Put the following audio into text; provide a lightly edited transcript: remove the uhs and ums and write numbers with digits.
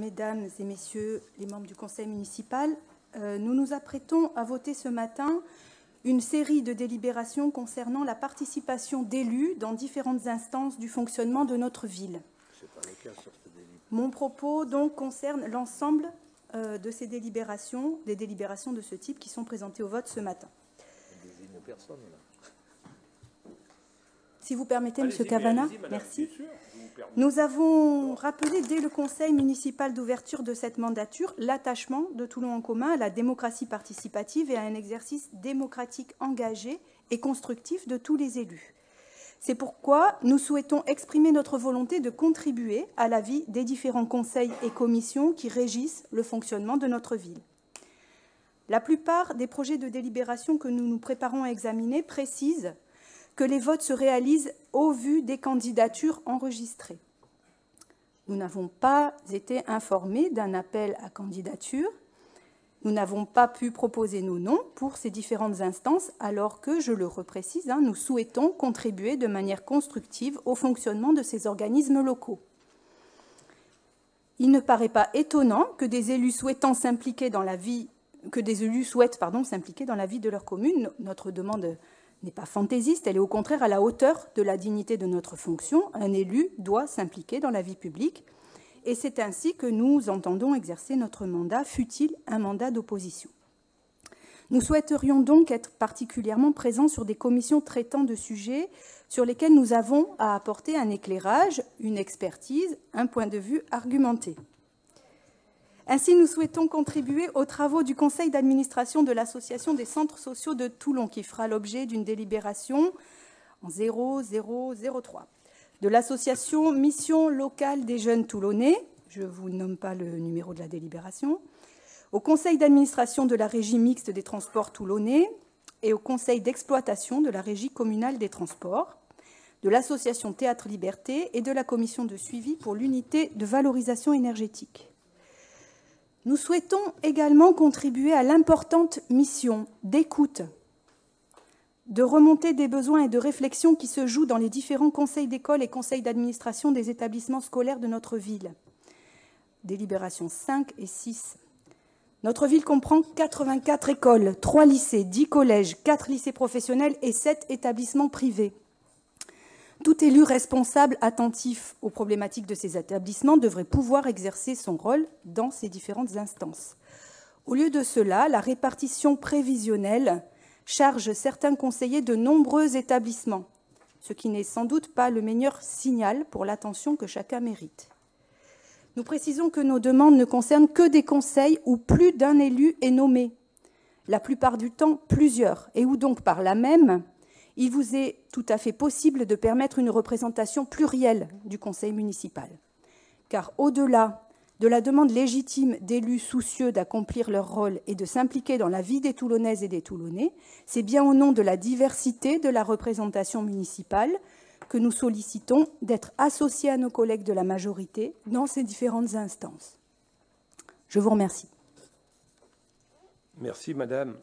Mesdames et Messieurs les membres du Conseil municipal, nous nous apprêtons à voter ce matin une série de délibérations concernant la participation d'élus dans différentes instances du fonctionnement de notre ville. Mon propos donc concerne l'ensemble de ces délibérations, des délibérations de ce type qui sont présentées au vote ce matin. Si vous permettez, Monsieur Cavana, merci. Nous avons rappelé dès le Conseil municipal d'ouverture de cette mandature l'attachement de Toulon en commun à la démocratie participative et à un exercice démocratique engagé et constructif de tous les élus. C'est pourquoi nous souhaitons exprimer notre volonté de contribuer à la vie des différents conseils et commissions qui régissent le fonctionnement de notre ville. La plupart des projets de délibération que nous nous préparons à examiner précisent que les votes se réalisent au vu des candidatures enregistrées. Nous n'avons pas été informés d'un appel à candidature. Nous n'avons pas pu proposer nos noms pour ces différentes instances, alors que, je le reprécise, nous souhaitons contribuer de manière constructive au fonctionnement de ces organismes locaux. Il ne paraît pas étonnant que des élus souhaitent s'impliquer dans la vie de leur commune. Notre demande n'est pas fantaisiste, elle est au contraire à la hauteur de la dignité de notre fonction. Un élu doit s'impliquer dans la vie publique et c'est ainsi que nous entendons exercer notre mandat, fût-il un mandat d'opposition. Nous souhaiterions donc être particulièrement présents sur des commissions traitant de sujets sur lesquels nous avons à apporter un éclairage, une expertise, un point de vue argumenté. Ainsi, nous souhaitons contribuer aux travaux du conseil d'administration de l'Association des centres sociaux de Toulon, qui fera l'objet d'une délibération en 0003. De l'association Mission locale des jeunes toulonnais, je ne vous nomme pas le numéro de la délibération, au conseil d'administration de la régie mixte des transports toulonnais et au conseil d'exploitation de la régie communale des transports, de l'association Théâtre Liberté et de la commission de suivi pour l'unité de valorisation énergétique. Nous souhaitons également contribuer à l'importante mission d'écoute, de remontée des besoins et de réflexion qui se jouent dans les différents conseils d'école et conseils d'administration des établissements scolaires de notre ville. Délibérations 5 et 6. Notre ville comprend 84 écoles, 3 lycées, 10 collèges, 4 lycées professionnels et 7 établissements privés. Tout élu responsable, attentif aux problématiques de ces établissements devrait pouvoir exercer son rôle dans ces différentes instances. Au lieu de cela, la répartition prévisionnelle charge certains conseillers de nombreux établissements, ce qui n'est sans doute pas le meilleur signal pour l'attention que chacun mérite. Nous précisons que nos demandes ne concernent que des conseils où plus d'un élu est nommé, la plupart du temps plusieurs, et où donc par là même, il vous est tout à fait possible de permettre une représentation plurielle du conseil municipal. Car au-delà de la demande légitime d'élus soucieux d'accomplir leur rôle et de s'impliquer dans la vie des Toulonnaises et des Toulonnais, c'est bien au nom de la diversité de la représentation municipale que nous sollicitons d'être associés à nos collègues de la majorité dans ces différentes instances. Je vous remercie. Merci, Madame.